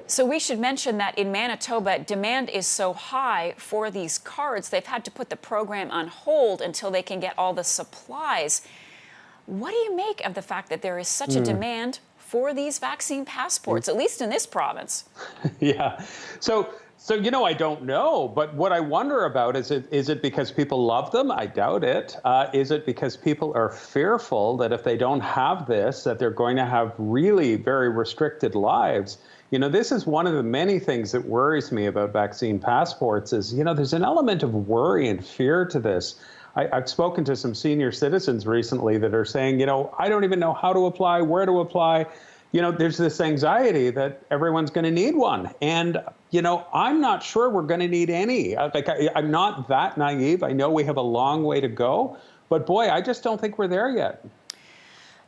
So we should mention that in Manitoba, demand is so high for these cards, they've had to put the program on hold until they can get all the supplies. What do you make of the fact that there is such a demand for these vaccine passports, at least in this province? Yeah. So I don't know, but what I wonder about is it because people love them? I doubt it. Is it because people are fearful that if they don't have this, that they're going to have really very restricted lives? This is one of the many things that worries me about vaccine passports is, there's an element of worry and fear to this. I've spoken to some senior citizens recently that are saying, I don't even know how to apply, where to apply. There's this anxiety that everyone's going to need one. And, I'm not sure we're going to need any. I'm not that naive. I know we have a long way to go. But boy, I just don't think we're there yet.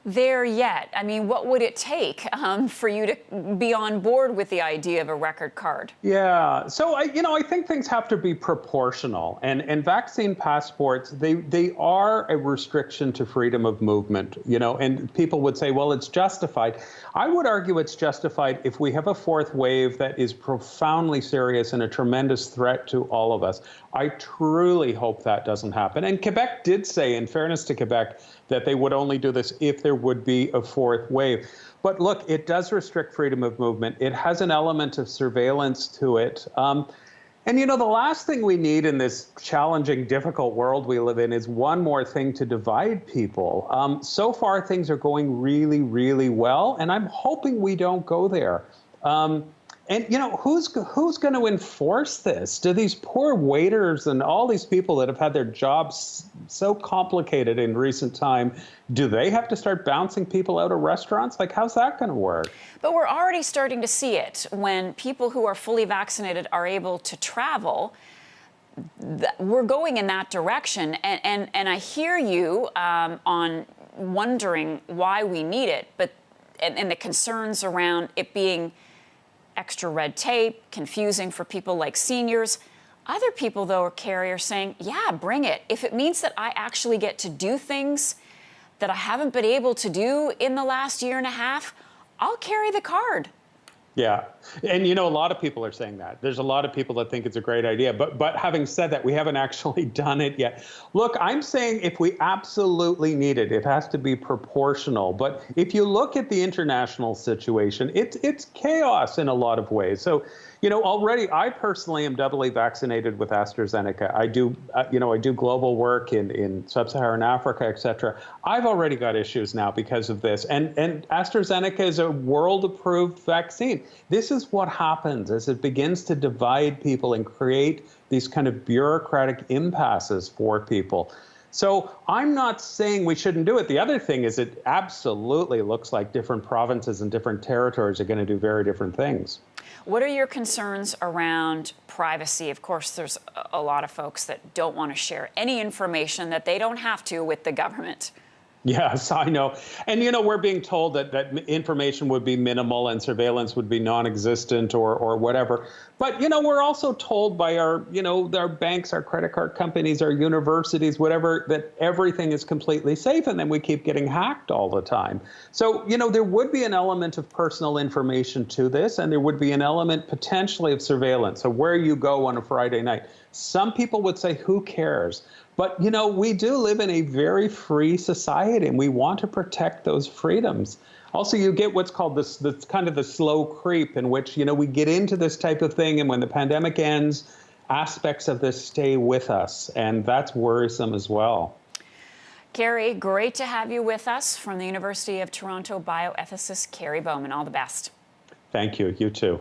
There yet? I mean, what would it take for you to be on board with the idea of a record card? Yeah, so I think things have to be proportional, and vaccine passports they are a restriction to freedom of movement. And people would say, well, it's justified. I would argue it's justified if we have a fourth wave that is profoundly serious and a tremendous threat to all of us. I truly hope that doesn't happen. And Quebec did say, in fairness to Quebec, that they would only do this if there would be a fourth wave. But look, it does restrict freedom of movement. It has an element of surveillance to it. And the last thing we need in this challenging, difficult world we live in is one more thing to divide people. So far, things are going really, really well, and I'm hoping we don't go there. And who's going to enforce this? Do these poor waiters and all these people that have had their jobs so complicated in recent time, do they have to start bouncing people out of restaurants? Like, how's that going to work? But we're already starting to see it when people who are fully vaccinated are able to travel. We're going in that direction, and I hear you on wondering why we need it, but and the concerns around it being extra red tape, confusing for people like seniors. Other people, though, are saying, yeah, bring it. If it means that I actually get to do things that I haven't been able to do in the last year and a half, I'll carry the card. Yeah. And, a lot of people are saying that. There's a lot of people that think it's a great idea. But having said that, we haven't actually done it yet. Look, I'm saying if we absolutely need it, it has to be proportional. But if you look at the international situation, it's chaos in a lot of ways. So, already I personally am doubly vaccinated with AstraZeneca. I do global work in sub-Saharan Africa, et cetera. I've already got issues now because of this. And AstraZeneca is a world-approved vaccine. This is what happens as it begins to divide people and create these kind of bureaucratic impasses for people. So I'm not saying we shouldn't do it. The other thing is it absolutely looks like different provinces and different territories are going to do very different things. What are your concerns around privacy? Of course, there's a lot of folks that don't want to share any information that they don't have to with the government. Yes, I know. And, we're being told that information would be minimal and surveillance would be non-existent or whatever. But, we're also told by our banks, our credit card companies, our universities, whatever, that everything is completely safe. And then we keep getting hacked all the time. So, there would be an element of personal information to this, and there would be an element potentially of surveillance. So where you go on a Friday night. Some people would say, who cares? But, we do live in a very free society, and we want to protect those freedoms. Also, you get what's called this kind of the slow creep in which, we get into this type of thing, and when the pandemic ends, aspects of this stay with us, and that's worrisome as well. Kerry, great to have you with us. From the University of Toronto bioethicist Kerry Bowman. All the best. Thank you. You too.